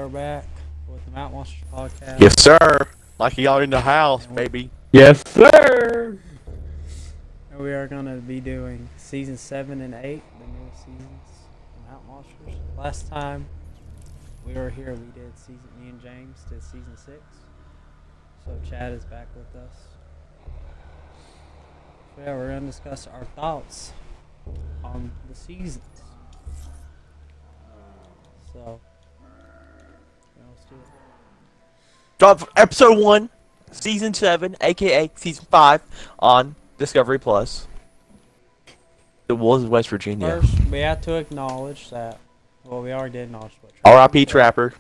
are back with the Mount Monsters podcast. Yes, sir. Like y'all in the house, baby. Yes, sir. And we are going to be doing season 7 and 8, the newest seasons of Mount Monsters. Last time we were here, me and James did season 6. So Chad is back with us. So yeah, we're going to discuss our thoughts on the seasons. So, let's do it. Drop episode 1, season 7, aka season 5, on Discovery Plus. It was West Virginia. First, we have to acknowledge that. Well, we already did acknowledge what R.I.P. Trapper.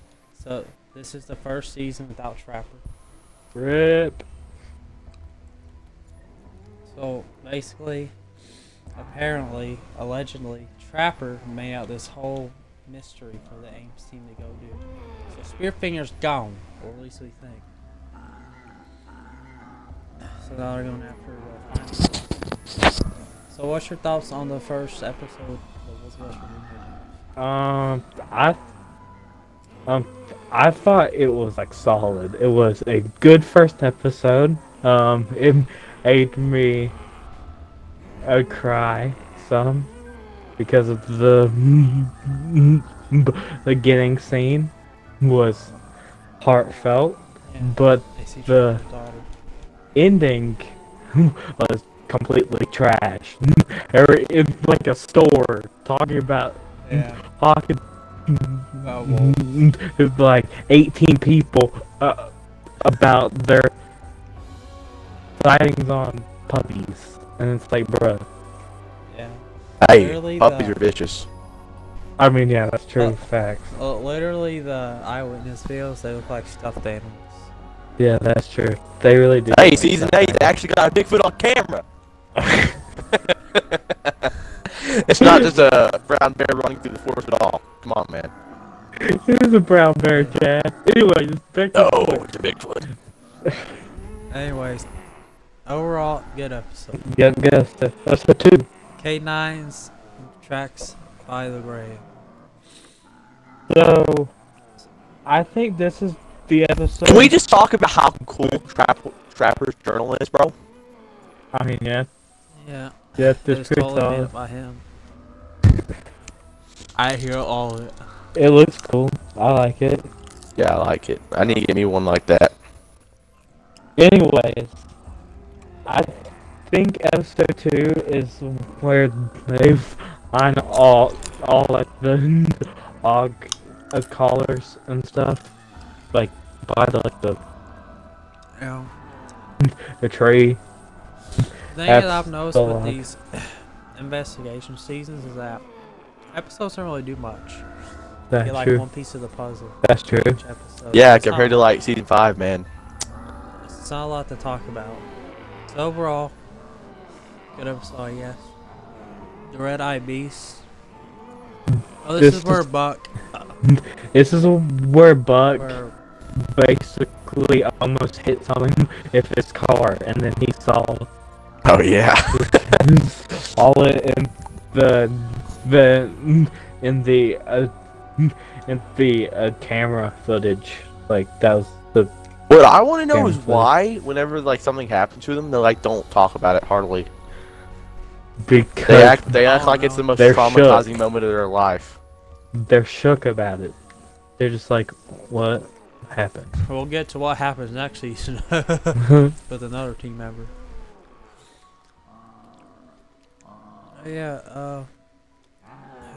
So, this is the first season without Trapper. Rip. So, basically, apparently, allegedly, Trapper made out this whole mystery for the Ames team to go do. So, Spearfinger's gone, or at least we think. So now they're going after find him. So, what's your thoughts on the first episode of West Virginia? I thought it was like solid. It was a good first episode. It made me cry some because of the beginning scene was heartfelt, Yeah, but the daughter. ending was completely trash. It's like a store talking about talking. It's like 18 people about their sightings on puppies, and it's like, bruh. Yeah. Hey, Literally puppies are vicious. I mean, yeah, that's true. Facts. Literally, the eyewitness videos, they look like stuffed animals. Yeah, that's true. They really do. Hey, season 8, they actually got a Bigfoot on camera. It's not just a brown bear running through the forest at all. Come on, man. It is a brown bear, Chad. Anyway, just back to it's a Bigfoot. Anyways, overall, good episode. Yeah, guess that's the 2. K9's tracks by the grave. So, I think this is the episode. Can we just talk about how cool Trapper's journal is, bro? I mean, yeah. Yeah. Yeah, It it's was pretty totally made solid. up by him. I hear all of it. It looks cool. I like it. Yeah, I like it. I need to get me one like that. Anyways, I think episode 2 is where they find all like the collars and stuff, like by the Yeah. the tree. The thing that I've noticed with these investigation seasons is that episodes don't really do much. You That's get like true. one piece of the puzzle. That's true. Each episode. Yeah, It's compared to like season 5, man. It's not a lot to talk about. So overall, good episode, yes. The Red Eye Beast. Oh, this is where Buck. This is where Buck Where, basically almost hit something with his car, and then he saw Oh, yeah. all it in the camera footage. Like, that was the What I want to know is Damn, why, whenever like something happens to them, they like don't talk about it hardly. because They act like it's the most They're traumatizing shook. moment of their life. they're shook about it. They're just like, what happened? we'll get to what happens next season with another team member. Yeah,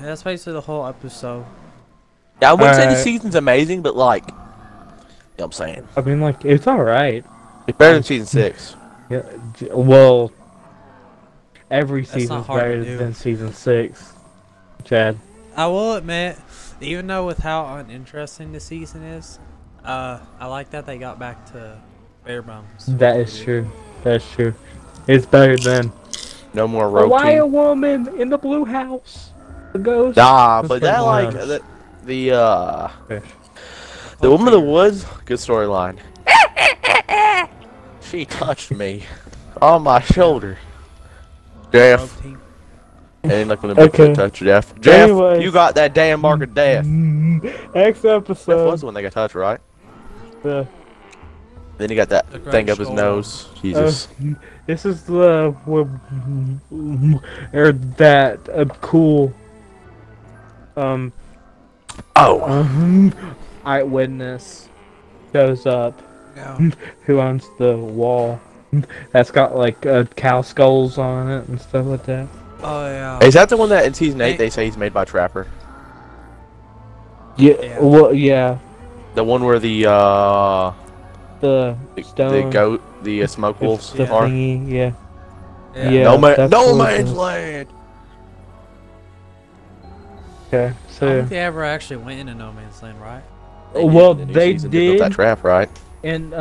that's basically the whole episode. Yeah, I wouldn't say the Alright. season's amazing, but like, you know what I'm saying? I mean, like, it's alright. It's better than season 6. Yeah, well, every That's season's not hard to better do. than season 6, Chad. I will admit, even though with how uninteresting the season is, I like that they got back to bare bones. That is true. That's true. It's better than No more why a rotating. woman in the blue house? The ghost. Nah, That's but pretty that like nice. the woman of the woods, good storyline. She touched me on my shoulder. Jeff. Rogue team. And like when the Bigfoot touched Jeff. Jeff, Anyways. you got that damn mark of death. Next Jeff episode. was the one that got touched, right? The, Then he got that The great thing up his skull. nose. Jesus. this is the or that cool Oh. eyewitness shows up Yeah. who owns the wall that's got like cow skulls on it and stuff like that. Oh yeah. Is that the one that in season 8 they say he's made by Trapper? Yeah, Yeah. well, yeah, The one where the the stone, goat, the smoke wolves the are? thingy, yeah. Yeah. Yeah. No that's no what it man's is. land. Okay, I don't so think they ever actually went into No Man's Land, right? well, did in the new they season. They built that did trap, right? in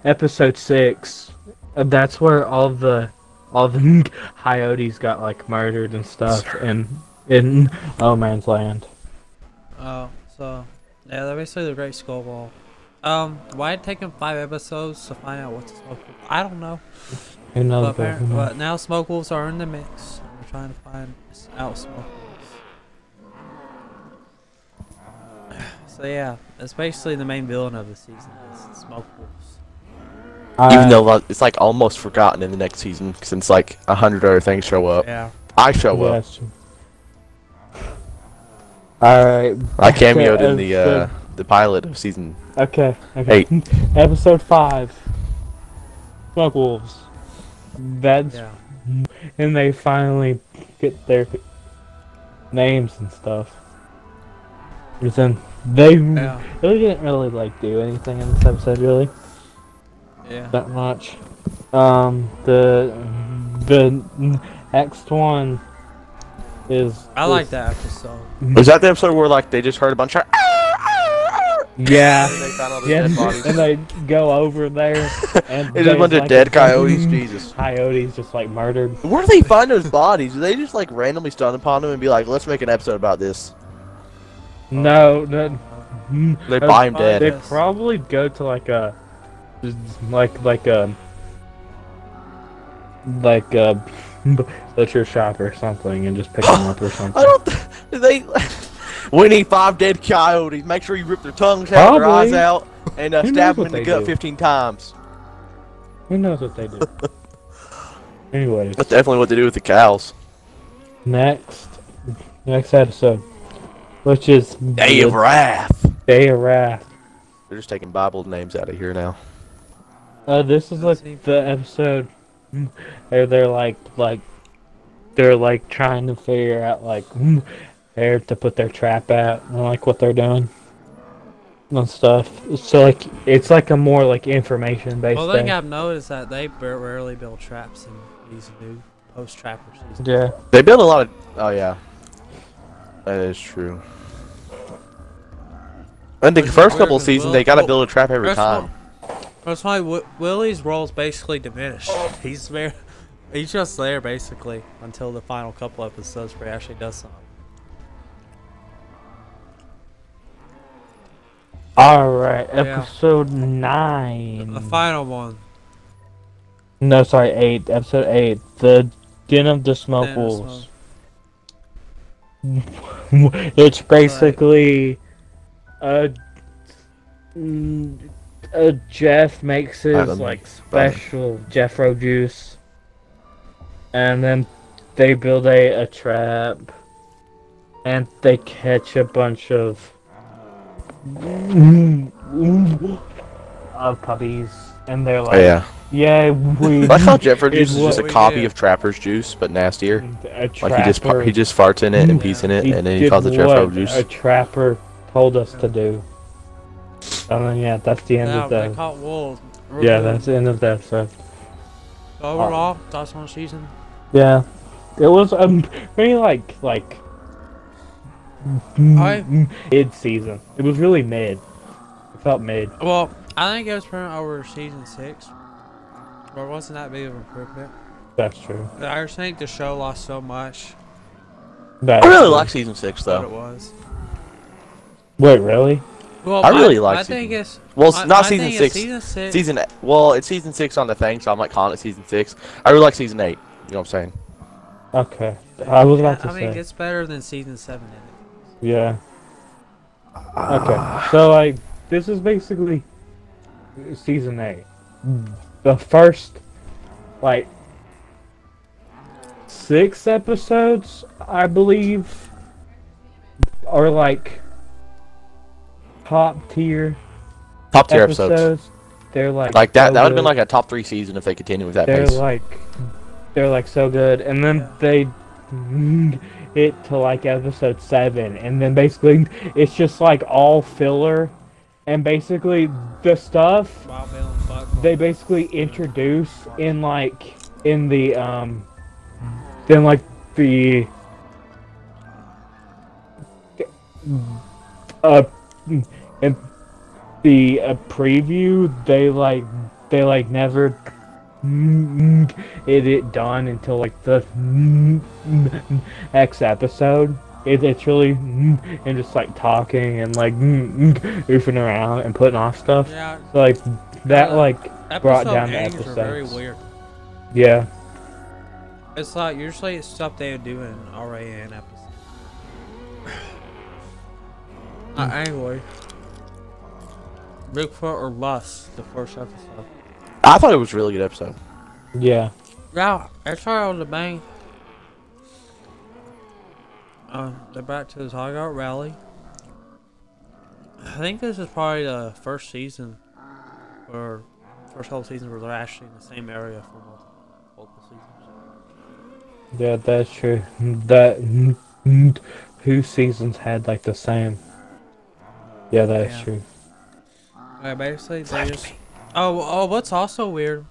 episode 6. That's where all the coyotes got like murdered and stuff in Oh Man's Land. Oh, so yeah, they're basically the Great Skull Wall. Why it take them 5 episodes to find out what's a smoke wolf? I don't know. Who knows? But now smoke wolves are in the mix. And we're trying to find out smoke wolves. So yeah, it's basically the main villain of the season is smoke wolves. Even though it's like almost forgotten in the next season since like 100 other things show up. Yeah. I show up. Alright. I cameoed in the pilot of season. Okay. 8. Episode 5. Smoke Wolves. That's Yeah. and they finally get their names and stuff. But then they Yeah. really didn't really like do anything in this episode really Yeah. that much. The next one is I like that episode. Was that the episode where like they just heard a bunch of Yeah. and they found all the Yeah, dead bodies? and they go over there and It's just a there's bunch of like dead coyotes. Jesus. Coyotes just like murdered. Where do they find those bodies? Do they just like randomly stun upon them and be like, let's make an episode about this? No. They buy him dead. They probably go to like a butcher shop or something and just pick them up or something. I don't. They. We need 5 dead coyotes. Make sure you rip their tongues out, their eyes Probably. out, and Who stab knows them what in the they gut do? 15 times. Who knows what they do? Anyways, That's definitely what they do with the cows. next episode, which is Day of Wrath. Day of Wrath. They're just taking Bible names out of here now. This is like the episode where they're like trying to figure out like where to put their trap at and like what they're doing and stuff. So like it's like a more like information based. Well, the thing I've noticed that they rarely build traps in these new post-trapper seasons. Yeah. They build a lot of. Oh yeah, that is true. And the Which is first weird couple of 'cause seasons, Will- they gotta Will- build a trap every First time. That's why Willie's role's basically diminished. He's just there basically until the final couple episodes where he actually does something. Alright, Yeah. episode 9. The final one. No, sorry, 8. Episode 8. The Den of the Smoke Den of Wolves. It's basically Jeff makes his Alright, like special Jeffro juice, and then they build a trap, and they catch a bunch of puppies, and they're like, Oh yeah. yeah, we. I thought Jeffro juice It's is just a what we copy did. of Trapper's juice, but nastier. A Like he just trapper- farts in it and pees in it, and then he did calls it Jeffro what juice. a trapper told us to do. And then, yeah, that's the end Now of they the. caught wolves. Yeah, that's the end of that episode. Overall, thoughts on the season? Yeah, it was very like mid season. It was really mid. It felt mid. Well, I think it was pretty over season 6. But it wasn't that big of an improvement. That's true. I just think the show lost so much. That's I really true. like season 6 What it though. was. Wait, really? Well, I really like I think it's. Well, it's not I season think it's 6. Season 6. Well, it's season 6 on the thing, so I'm like calling it season 6. I really like season 8. You know what I'm saying? Okay. I was about to I mean, say. it's better than season 7 in it. Yeah. Okay. So like, this is basically season 8. The first, like, 6 episodes, I believe, are like top tier Top tier episodes. episodes. They're like Like that. so That would have been good. like a top 3 season if they continue with that They're pace. like so good, and then Yeah. they hit to like episode 7, and then basically it's just like all filler, and basically the stuff Wild Bill and Buck. they basically introduce in like in the then like the uh in the preview they like never it done until like the X episode. It's really and just like talking and like goofing around and putting off stuff. Yeah. So like that like brought Episode down the endings are very episodes. weird. Yeah. It's like usually it's stuff they would do in already an episode. Anyway, Bigfoot or Bust, the first episode. I thought it was a really good episode. Yeah. Yeah, it's right on the bank. They're back to the Tigout Rally. I think this is probably the first season, or first whole season where they're actually in the same area for multiple seasons. Yeah, that's true. That whose seasons had like the same. Yeah, that's Yeah. true. Okay, basically they just. Oh, what's also weird?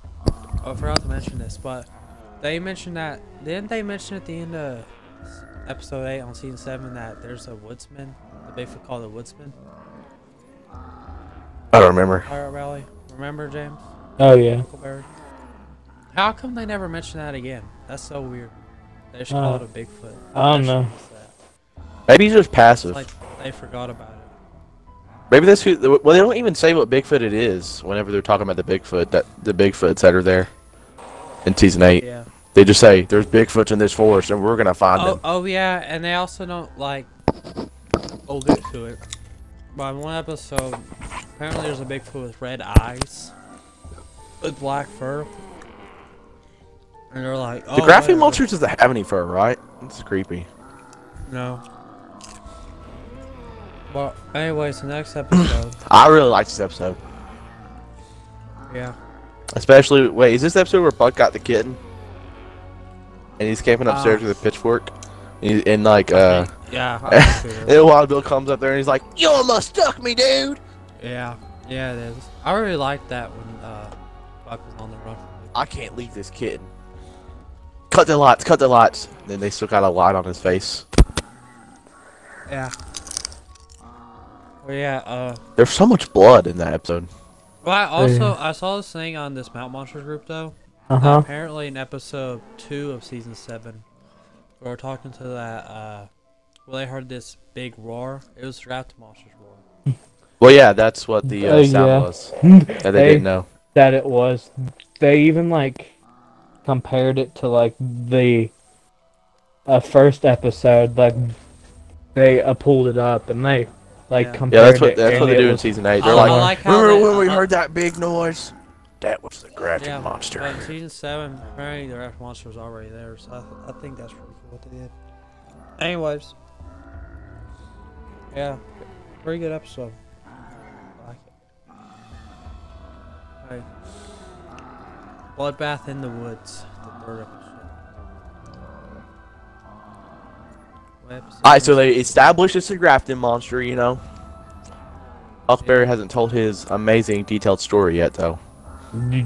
Oh, I forgot to mention this, but they mentioned that. Didn't they mention at the end of episode 8 on season 7 that there's a woodsman, the Bigfoot called a woodsman? I don't remember. Pirate Rally. Remember, James? Oh yeah. Huckleberry? How come they never mention that again? That's so weird. They just call it a Bigfoot. I don't know. Maybe he's just passive. It's like they forgot about it. Maybe that's who. Well, they don't even say what Bigfoot it is whenever they're talking about the Bigfoot that are there in season 8. Yeah. They just say there's Bigfoots in this forest and we're gonna find them. Oh yeah, and they also don't like. We'll get to it. But in one episode, apparently there's a Bigfoot with red eyes, with black fur, and they're like, "Oh, The Graphene whatever." Monsters doesn't have any fur, right? It's creepy. No. Well, anyways, the next episode. I really like this episode, Yeah. especially. Wait, is this the episode where Buck got the kitten and he's camping upstairs with a pitchfork? And like, Yeah. I think it is. and Wild Bill comes up there and he's like, "You almost stuck me, dude." Yeah. Yeah, it is. I really liked that when Buck was on the run. I can't leave this kitten. Cut the lights, cut the lights. Then they still got a light on his face. Yeah. Well, yeah. There's so much blood in that episode. Well, I saw this thing on this Mount Monsters group though. Apparently, in episode 2 of season 7, we were talking to that. Well, they heard this big roar. It was the Raptor Monsters roar. Well, yeah, that's what the sound yeah. was. That they didn't know. That it was. They even like compared it to like the first episode. Like they pulled it up and they like Yeah. Yeah, compared that's what it. they and do it in was- season 8. I They're like, like how remember they- when we heard that big noise? That was the Graphene Yeah, Monster. but in season 7, apparently the Raptor Monster was already there, so I think that's pretty cool what they did. Anyways. Yeah. Pretty good episode. I like it. Alright. Bloodbath in the Woods, the third episode. What episode Alright, so was they it? established it's a Grafton monster, you know. Huckleberry hasn't told his amazing detailed story yet, though.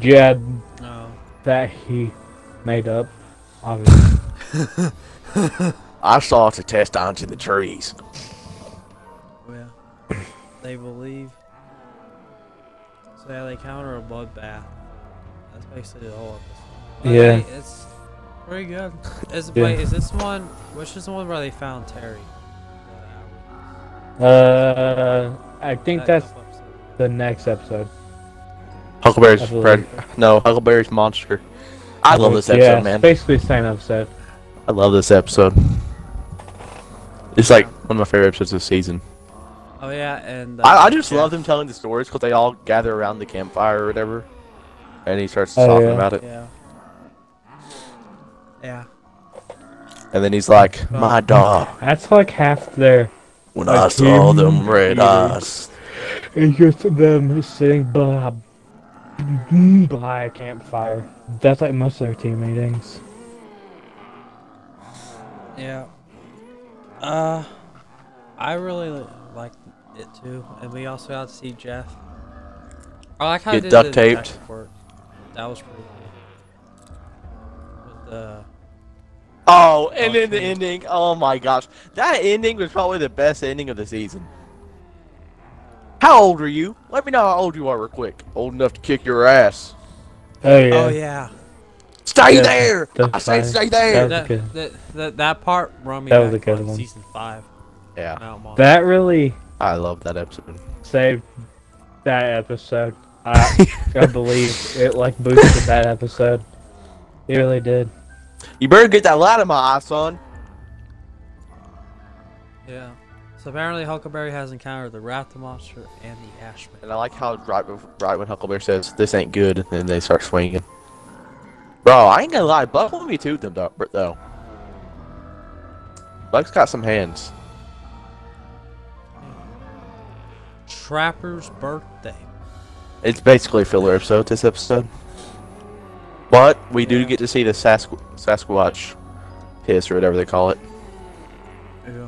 Yeah, No. that he made up. Obviously. I saw it to test onto the trees. Well, they believe. So yeah, they counter a bloodbath. That's basically the whole episode. But, Yeah. hey, it's pretty good. Yeah. Wait, is this one? Which is the one where they found Terry? I think That that's couple episodes. the next episode. Huckleberry's I believe. No, Huckleberry's monster. I love this episode, Yeah, man. basically the same episode. I love this episode. It's like one of my favorite episodes of the season. Oh yeah, and I just Jeff. love them telling the stories because they all gather around the campfire or whatever, and he starts Oh, talking yeah. about it, Yeah. Yeah. and then he's like, "My dog, That's like half their. when Like I saw him them red eating. eyes." And just them sitting by a campfire. That's like most of their team meetings. Yeah. I really liked it too, and we also got to see Jeff. I like how Get they did duct the taped. detective work. That was pretty cool. With the Oh, and then the Okay. ending. Oh my gosh, that ending was probably the best ending of the season. How old are you? Let me know how old you are, real quick. Old enough to kick your ass. Oh yeah. Oh yeah. Stay Yeah, there! that's I say fine. stay there! That was That part run me That back was a good to like one. season 5. Yeah, Mount Monster. That really I love that episode. saved that episode. I believe it like boosted that episode. It really did. You better get that light in my eye, son. Yeah. So apparently Huckleberry has encountered the Raptor Monster and the Ashman. And I like how right when Huckleberry says, "This ain't good," and then they start swinging. Bro, I ain't gonna lie, Buck will be to them though. Buck's got some hands. Trapper's birthday. It's basically a filler episode, this episode. But we do Yeah. get to see the Sasquatch piss or whatever they call it. Yeah.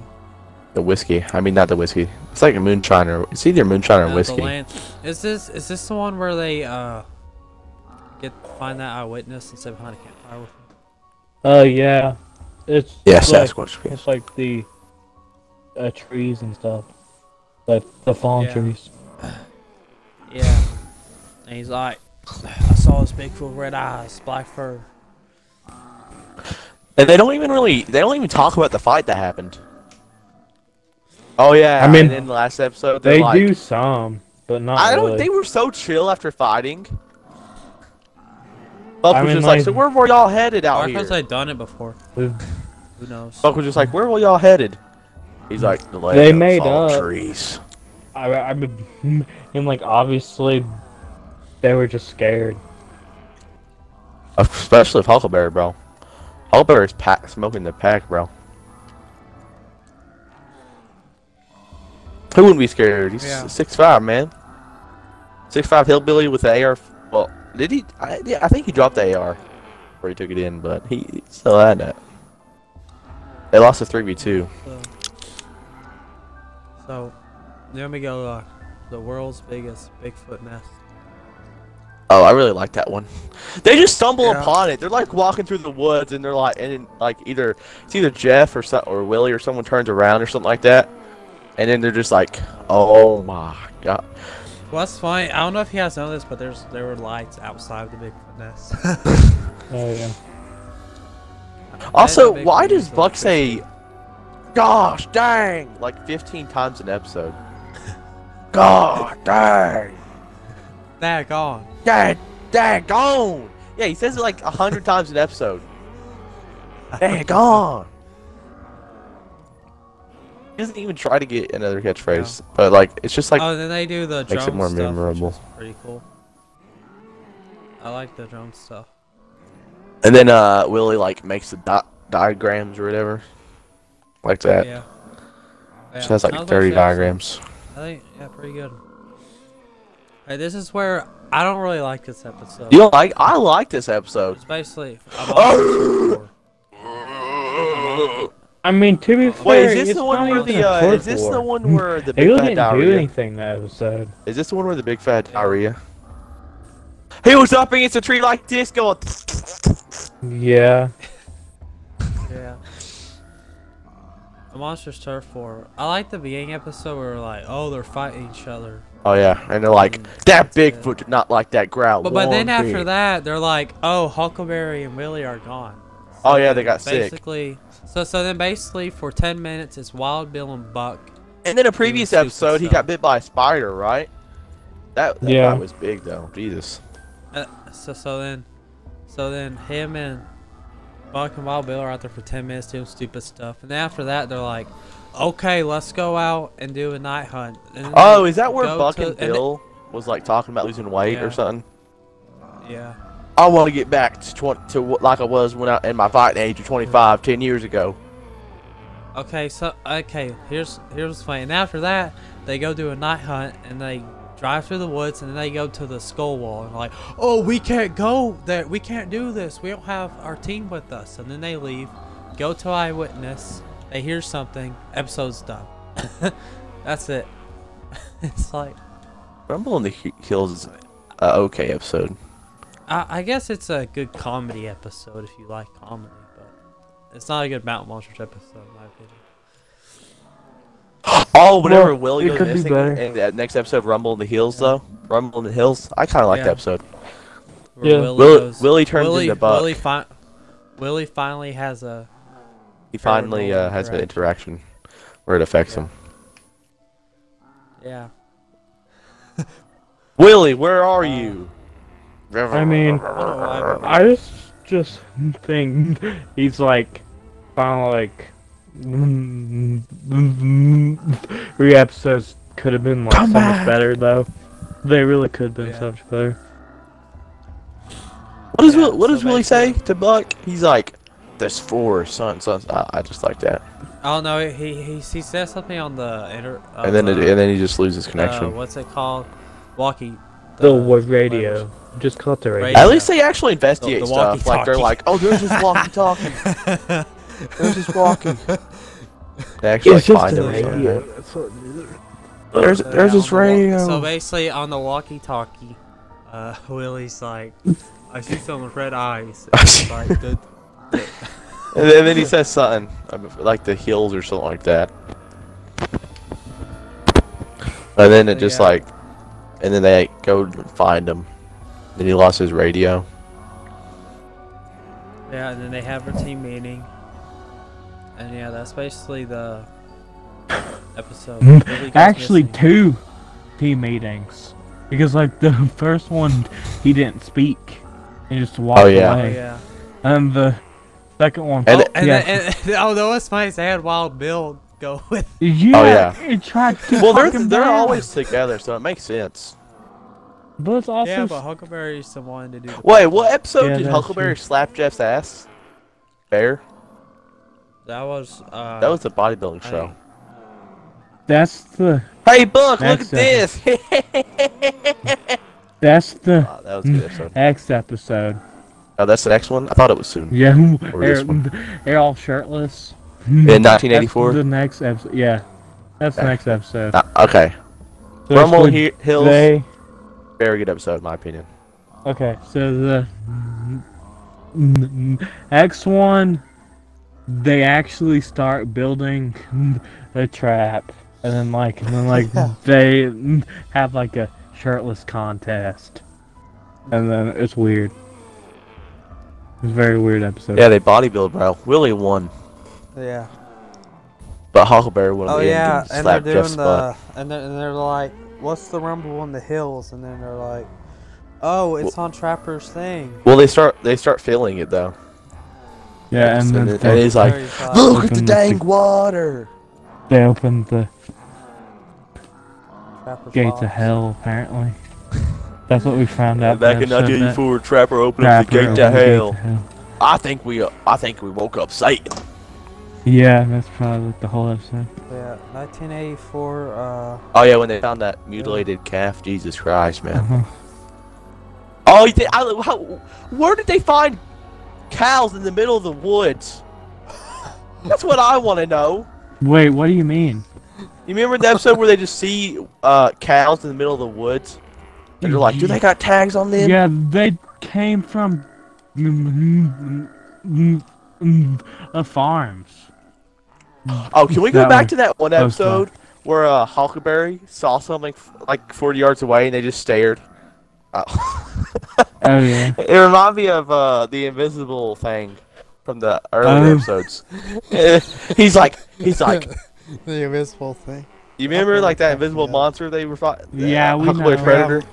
The whiskey. I mean, not the whiskey. It's like a moonshine or it's either moonshine or The whiskey. land. Is this the one where they find that eyewitness and sit behind a campfire with him? Yeah. It's Yeah, like, Sasquatch piss. it's like the trees and stuff. Like the fallen Yeah. trees. Yeah. And he's like, I saw this Bigfoot with red eyes, black fur. And they don't even talk about the fight that happened. Oh yeah, I mean, and in the last episode they're They like, do some, but not I don't. really. They were so chill after fighting. Buck I was mean, just like, like- so where were y'all headed out Or here? because they've done it before. They Who knows? Buck was just like, where were y'all headed? He's like, the land They of made fallen up. trees. I mean, and like obviously, they were just scared. Especially if Huckleberry, bro. Huckleberry's smoking the pack, bro. Who wouldn't be scared? He's Yeah. 6'5", man. 6'5" hillbilly with the AR. Well, did he? I think he dropped the AR before he took it in, but he still had that. They lost a 3v2. So, let me go. The world's biggest Bigfoot nest. Oh, I really like that one. They just stumble Yeah. upon it. They're like walking through the woods, and they're like, and then, like it's either Jeff or Willie or someone turns around or something like that, and then they're just like, oh my god. Well, that's funny. I don't know if you guys know this, but there were lights outside the Bigfoot nest. Oh yeah. Also, big why thing does is Buck like say, "Gosh dang" like 15 times an episode? God dang, That gone. dang gone. Yeah, he says it like 100 times an episode. Dang gone. He doesn't even try to get another catchphrase, but like it's just like Oh, and then they do the drone makes it more stuff, memorable. which is pretty cool. I like the drone stuff. And then Willie like makes the diagrams or whatever, like that. Yeah. She has like Sounds 30 shit, so diagrams. I think pretty good. Hey, this is where I don't really like this episode. You don't like? I like this episode. It's basically I'm on I mean, to be fair, Wait, is this it's the one not where even the a fourth is this war. the one where the They big really fat didn't do diarrhea? anything that episode. Is this the one where the big fat diarrhea? He was up against a tree like this, going. Yeah. Yeah. The Monsters Turf War. I like the beginning episode where like, oh, they're fighting each other. Oh yeah, and they're like, that That's it. Bigfoot did not like that growl. But then one after bit." that, they're like, oh, Huckleberry and Willie are gone. Oh yeah, they got sick. Basically, so then basically for 10 minutes it's Wild Bill and Buck. And then a previous stupid episode, he stuff. got bit by a spider, right? That Yeah. guy was big though. Jesus. So then him and Buck and Wild Bill are out there for 10 minutes doing stupid stuff, and then after that they're like, "Okay, let's go out and do a night hunt." And then Oh, they is that where go Buck to- and Bill was like talking about losing weight Yeah. or something? Yeah. I want to get back to like I was when I in my fighting age of 25, 10 years ago. Okay, here's what's funny. And after that, they go do a night hunt and they drive through the woods and then they go to the skull wall and like, "Oh, we can't go there. We can't do this. We don't have our team with us." And then they leave, go to eyewitness. They hear something. Episode's done. That's it. It's like, Rumble in the Hills is an okay episode. I guess it's a good comedy episode if you like comedy, but it's not a good Mountain Monsters episode in my opinion. Oh, whenever Well, Willie it goes could be missing better. in that next episode of Rumble in the Hills, though. Rumble in the Hills, I kind of like Yeah. that episode. Where Yeah. Willie turns into Buck. Willie finally has a. He finally paranormal has an interaction where it affects him. Yeah. Willie, where are you? I mean, I don't know why, but I just think he's like, finally like, 3 episodes could have been like so much better though. They really could have been Yeah. so much better. What does Yeah, What does so Willie say basically- to Buck? He's like, "There's 4 sons." I just like that. Oh no, he says something on the And then he just loses connection. what's it called? Walkie. The radio. Just call it the radio. Radio. At least they actually investigate The stuff. Like they're walkie-talkie. like, "Oh, there's this walkie-talkie. There's this walkie." They actually It's just find a him. or something. radio. That's what it is. There's this radio. So basically, on the walkie-talkie, Willie's like, "I see someone with red eyes." And it's like, And then he says something like the hills or something like that. And then it just Yeah. like, and then they go and find him. Then he lost his radio. yeah, and then they have their team meeting, and yeah, that's basically the episode. Willie goes Actually, missing. 2 team meetings. Because like the first one, he didn't speak. He just walked Oh, yeah. Oh away. yeah. And the second one, And And yeah. then, no, what's funny is they had Wild Bill go with. yeah, Oh, yeah. he tried to Well, talk him they're down. always together, so it makes sense. But it's also Yeah, but Huckleberry's the one to do. The Wait, what episode Yeah, did that's Huckleberry slap Jeff's ass? Bear? That was. That was the bodybuilding show. that's the Hey, Buck, look at Next this! that's the Oh, that was a good episode. next episode. Oh, that's the next one? I thought it was soon. Yeah, Or this one. they're all shirtless. In That's 1984? the next episode. Yeah, that's the Okay. next episode. Okay. So Rumble basically, Hills, They very good episode, in my opinion. okay. So the X1, they actually start building the trap, and then they have like a shirtless contest, and then it's weird. It's a very weird episode. Yeah, they bodybuild, bro. Willie won, Yeah. but Huckleberry won. Oh in the end yeah, and and they're slapped Jeff's doing butt. and they're like, "What's the rumble in the hills?" And then they're like, "Oh, it's on Trapper's thing." Well, they start feeling it though. Yeah, and then and he's like, Huckleberry's like, "Look at the Open the- dang water!" they opened the Trapper's gates box. of hell. Apparently, that's what we found out. Back in the episode that 1984, Trapper opened up the Trapper gate to opened the hell. gate to hell. I think we woke up Satan. Yeah, that's probably like the whole episode. Yeah, 1984. Oh yeah, when they found that mutilated calf, Jesus Christ, man. Uh-huh. Oh, where did they find cows in the middle of the woods? That's what I want to know. Wait, what do you mean? You remember the episode where they just see cows in the middle of the woods? And they're like, do they got tags on them? Yeah, they came from farms. Oh, can we go That back one. to that one That was episode where Huckleberry saw something like 40 yards away and they just stared? Oh. Oh yeah. It reminded me of the invisible thing from the earlier Oh. episodes. he's like, the invisible thing. you remember like that invisible Yeah. monster they were fighting? Yeah, we Huckleberry's know. Predator.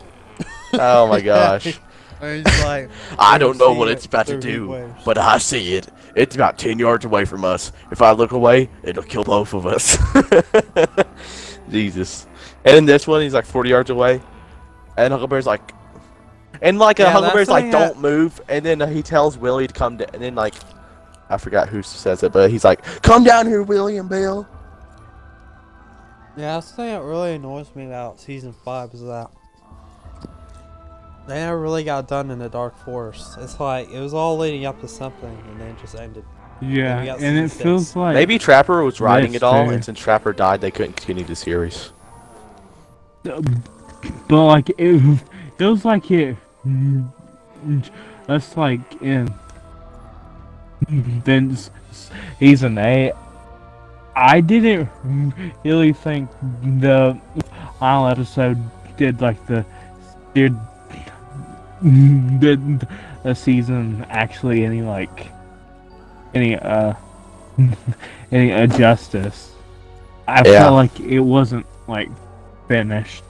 Oh my gosh. And he's like, I "We don't know see what it it's about to through heat do, waves." but I see it. It's about 10 yards away from us. If I look away, it'll kill both of us. Jesus. And in this one, he's like 40 yards away. And Huckleberry's like... And like, Yeah, Huckleberry's that's like, something don't move. And then he tells Willie to come down. And then like... I forgot who says it, but he's like, come down here, William Bill. Yeah, that's the thing that really annoys me about season 5 is that they never really got done in the Dark Forest. It's like it was all leading up to something, and then it just ended. Yeah, we got and it season feels 6. like Maybe Trapper was writing That's it all, fair. and since Trapper died, they couldn't continue the series. But like it feels like it. That's like in then season 8. I didn't really think the final episode did like did the season actually any like any any justice. I Yeah. felt like it wasn't like finished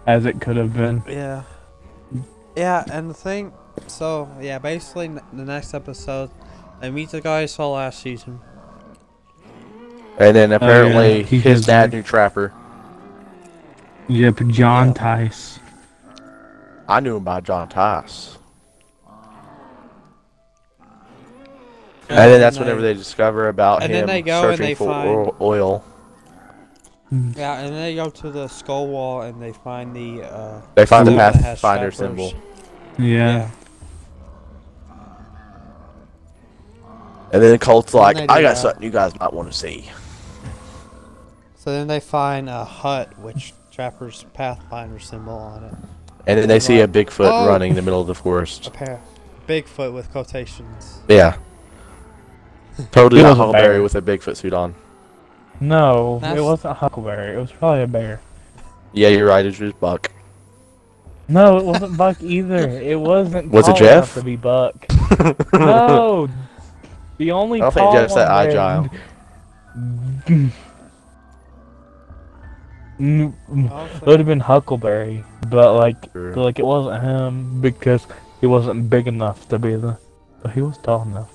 as it could have been. Yeah. Yeah, and the thing, so yeah, basically the next episode, they meet the guy I saw last season. And then apparently he his does dad that. knew Trapper. Yep, John Yeah. Tice. I knew him by John Tice. And then that's whenever they discover about and him then they go and searching they for find- oil. Yeah, and then they go to the skull wall and they find the They find the symbol that has Pathfinder trappers. symbol. Yeah. And then Colt's like, they do I got that. something you guys might want to see. So then they find a hut which Trapper's Pathfinder symbol on it. And then they see a Like, Bigfoot oh. running in the middle of the forest. A pair. Bigfoot with quotations. Yeah. Totally It not was a Huckleberry bear. with a Bigfoot suit on. No, That's- it wasn't Huckleberry. It was probably a bear. Yeah, you're right, it's just Buck. No, it wasn't Buck either. It wasn't. Was it tall enough Jeff? To be Buck. No, the only I don't think tall Jeff's that one there- agile. It would have been Huckleberry, but like True. it wasn't him because he wasn't big enough to be but he was tall enough.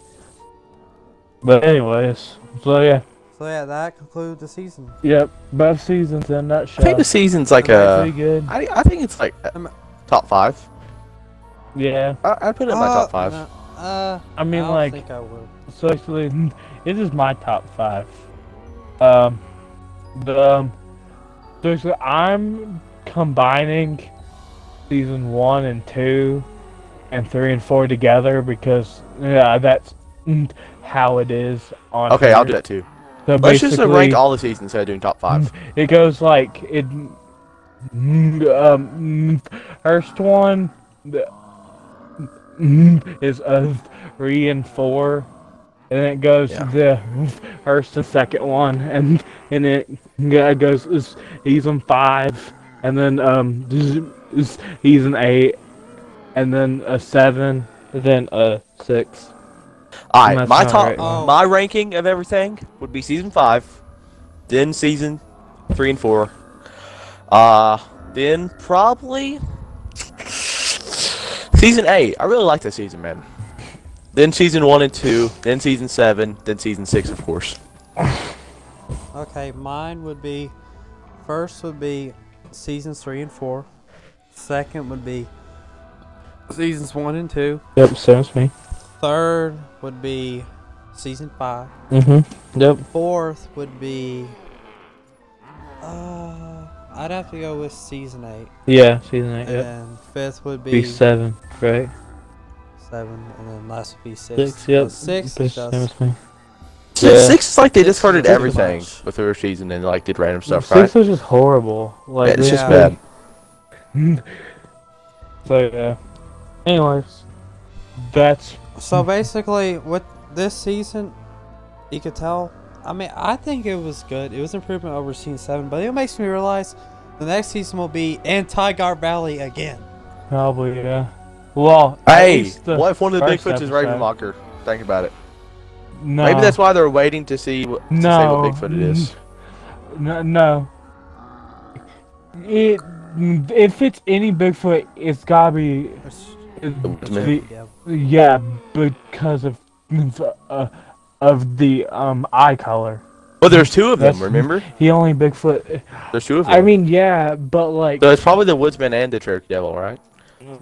But anyways, so yeah, So yeah, that concludes the season. yep, best seasons in that show. I think the season's like Pretty a... good. I think it's like top 5. Yeah, I'd put it in my top 5. No, I mean I don't like think I would. so actually, it is my top 5. So actually, I'm combining season 1 and 2 and 3 and 4 together because yeah, that's how it is on. Okay, here. I'll do that too. So Let's just rank basically, all the seasons instead of doing top 5. It goes like it. First one is 3 and 4, and then it goes Yeah. the first and second one, and it goes season 5, and then season 8, and then a 7, then a 6. Alright, That's my not top, right. Oh. my ranking of everything would be season 5, then season 3 and 4, then probably season 8. I really like that season, man. Then season 1 and 2, then season 7, then season 6, of course. Okay, mine would be first would be seasons 3 and 4. Second would be seasons 1 and 2. Yep, sounds me. Third would be season 5. Yep. Fourth would be I'd have to go with season 8. Yeah, season 8. Yep. And fifth would Be be 7, right? 7, and then last would be 6. 6. Yep. So 6 Best is same just as me. Six, Yeah. 6 is like they Six is discarded too everything much. with the first season and like did random stuff, 6 right? was just horrible. Like Yeah, it's just Yeah. bad. So yeah. Anyways, that's So basically, with this season, you could tell. I mean, I think it was good. It was improvement over season 7, but it makes me realize the next season will be in Tigar Valley again. probably yeah. Well, at Hey, least the what if one of the first Bigfoots is episode. Ravenlocker? Think about it. No. Maybe that's why they're waiting to see what, to say No. what Bigfoot it is. No. It if it's any Bigfoot, it's gotta be Woodsman. Yeah, because of the eye color. Well, there's two of them. That's- Remember? He only Bigfoot. There's two of them. I mean, yeah, but like. so it's probably the Woodsman and the Cherokee Devil, right?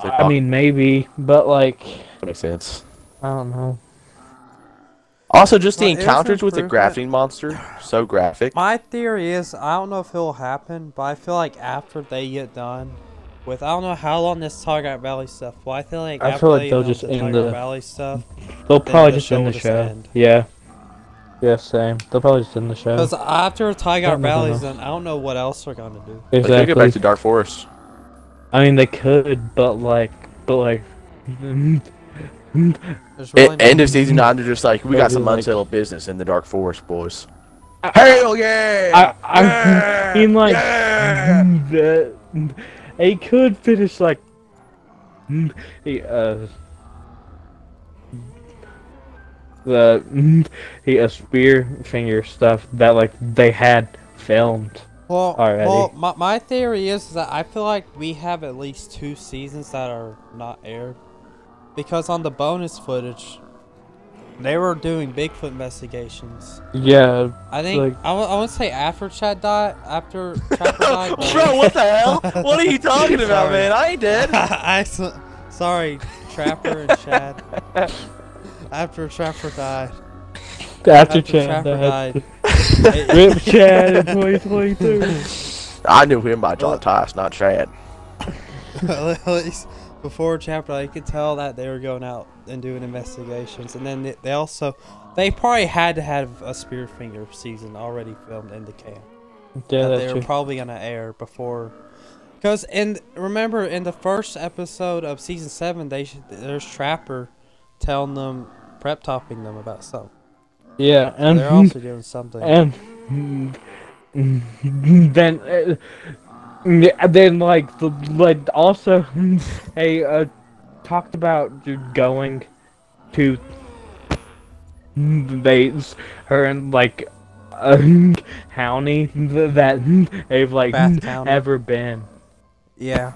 I mean, maybe, but like. That makes sense. I don't know. Also, just the Well, it's encounters with the improvement. grafting monster, so graphic. My theory is, I don't know if it'll happen, but I feel like after they get done with, I don't know how long this Tiger Valley stuff. Well, I feel like I after feel like they they'll get just done with the end Tiger the- Valley stuff, They'll then probably the just end will the just show. end. Yeah. Yeah, same. They'll probably just end the show. Because after Tiger Don't know Valley's enough. done, I don't know what else they're gonna do. They could go back to Dark Forest. I mean, they could, but like. There's really End no- of season 9, they're just like, we got some Like- unsettled business in the Dark Forest, boys. Hell yeah! I mean, like, they could finish like, the spear finger stuff that like they had filmed. Already. Well, my theory is that I feel like we have at least 2 seasons that are not aired. Because on the bonus footage, they were doing Bigfoot investigations. Yeah, I think, like- I want to say after Chad died, after Trapper died. but- Bro, what the hell? What are you talking about, Sorry. man? I ain't dead. Sorry, Trapper and Chad. After Trapper died. after Chad Trapper died. died. Rip Chad in 2022. I knew him by John Tice, not Chad. At least before Chapter, I could tell that they were going out and doing investigations, and then they probably had to have a Spearfinger season already filmed in the camp Yeah, that they that's were true. probably gonna air before. Because remember in the first episode of season 7, there's Trapper telling them, prep topping them about something. Yeah, and They're also doing something. and then like also hey talked about going to her and like county that they've like Bath County. ever been. Yeah.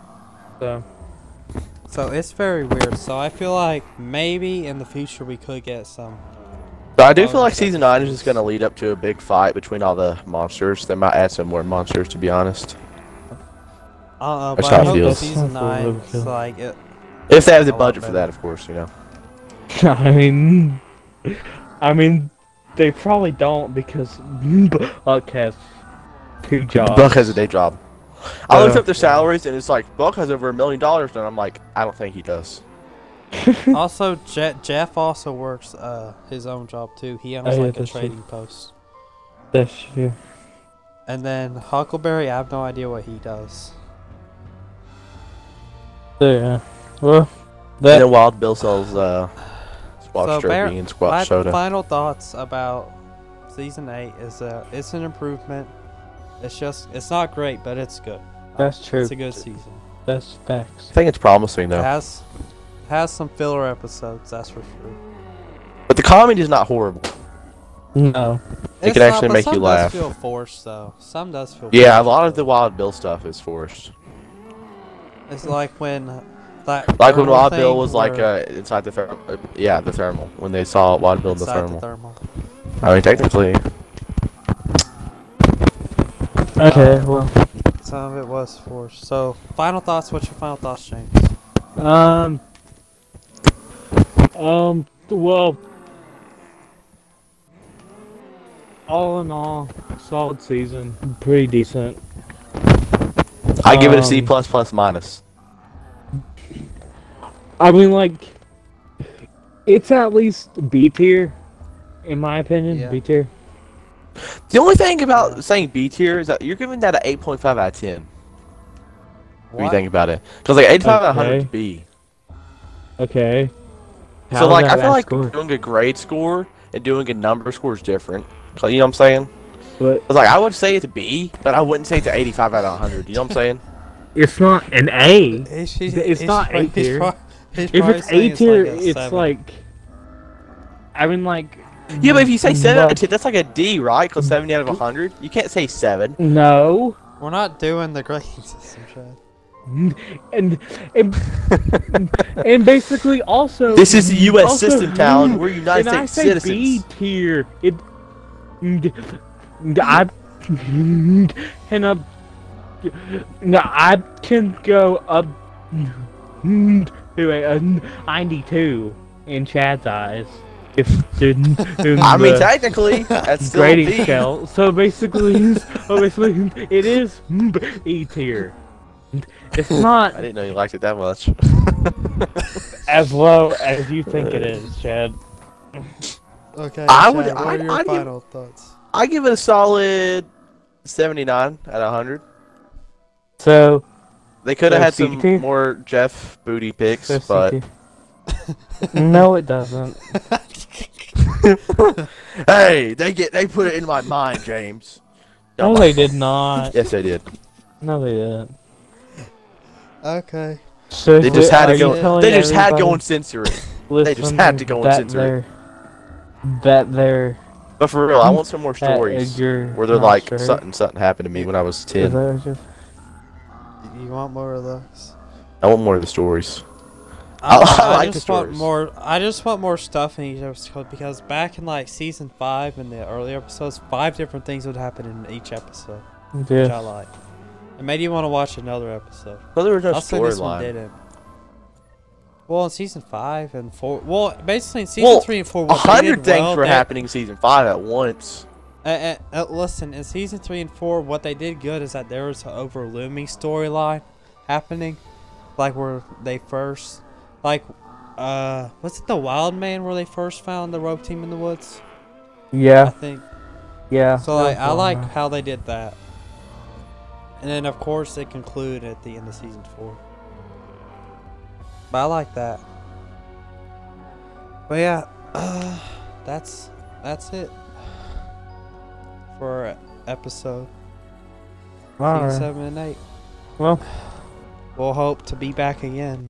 So it's very weird. So I feel like maybe in the future we could get some. But I do feel like season 9 is just going to lead up to a big fight between all the monsters. They might add some more monsters, to be honest. But That's I how it hope feels. season That's what 9 it is feels. like it. If they have the A lot budget for better. that, of course, you know. I mean, they probably don't because Buck has 2 jobs. Buck has a day job. I looked up their salaries, and it's like, Buck has over $1 million, and I'm like, I don't think he does. Also, Jeff also works his own job too. He owns Oh, yeah, like a that's true. trading post. That's true. And then Huckleberry, I have no idea what he does. So, yeah. Well, And then Wild Bill sells squash So, jerky and My squash soda. final thoughts about season 8 is it's an improvement. It's not great, but it's good. that's true. It's a good season. That's facts. I think it's promising, It though. has some filler episodes, that's for sure. But the comedy is not horrible. No. It It's can actually but make some you does laugh. feel forced though. Some does feel. Yeah, a forced. lot of the Wild Bill stuff is forced. It's like when that. Like when thermal Wild Bill thing was like where- inside the thermal. Yeah, the thermal. When they saw Wild Bill in the inside thermal. thermal. I mean, technically. Okay, well. Some of it was forced. So, final thoughts. What's your final thoughts, James? Well. All in all, solid season. Pretty decent. I give it a C++ Um, minus. I mean, like, it's at least B tier, in my opinion. Yeah. B tier. The only thing about saying B tier is that you're giving that an 8.5 out of 10. What do you think about it? Because like 85 out of 100 is Okay. B. Okay. So How is like that I feel bad like score? doing a grade score and doing a number score is different. So, you know what I'm saying? But It's like I would say it's a B, but I wouldn't say it's an 85 out of 100. You know what I'm saying? it's not an A. It's not A tier. If If it's A tier, like a it's 7. like. I mean, like. Yeah, but if you say 7 out of but- 10, that's like a D, right? Because 70 out of 100. You can't say 7. No. We're not doing the grading system, Chad. and and basically also This is the U.S. also, system, Talon. We're United and I States say B citizens. tier. I I can go up to a 92 in Chad's eyes. If I mean, technically, that's still a grading B. scale. So basically, it is E tier. It's not I didn't know you liked it that much. as low as you think it is, Chad. Okay, I Chad, would- what are your I'd give- final thoughts? I give it a solid 79 out of 100. So They could have had C some tier? more Jeff Booty picks, so but no, it doesn't. hey, they put it in my mind, James. No, they did not. Yes, they did. No, they didn't. Okay. So They just had are to you go. telling They just had to go everybody and censor it. They just had to go and listening censor it. that they're But for real, I want some more that stories you're where they're not like straight. something happened to me when I was Is 10. that just- You want more of those? I want more of the stories. I, I like the just want stories. more. I just want more stuff in each episode because back in like season 5 in the early episodes, 5 different things would happen in each episode, which I Yeah. like. It made you want to watch another episode. But there was no I'll say this one storyline. didn't. Well, in season 5 and 4, well, basically in season 3 and 4, what they 100 did things well, were they- happening in season 5 at once. listen, in season 3 and 4, what they did good is that there was an overlooming storyline happening, like where they first, like, was it the Wild Man where they first found the rope team in the woods? I Yeah. think. Yeah. So like, I like how they did that, and then of course they conclude at the end of season 4. But I like that. But yeah, that's it for episode All right. 7 and 8. Well. We'll hope to be back again.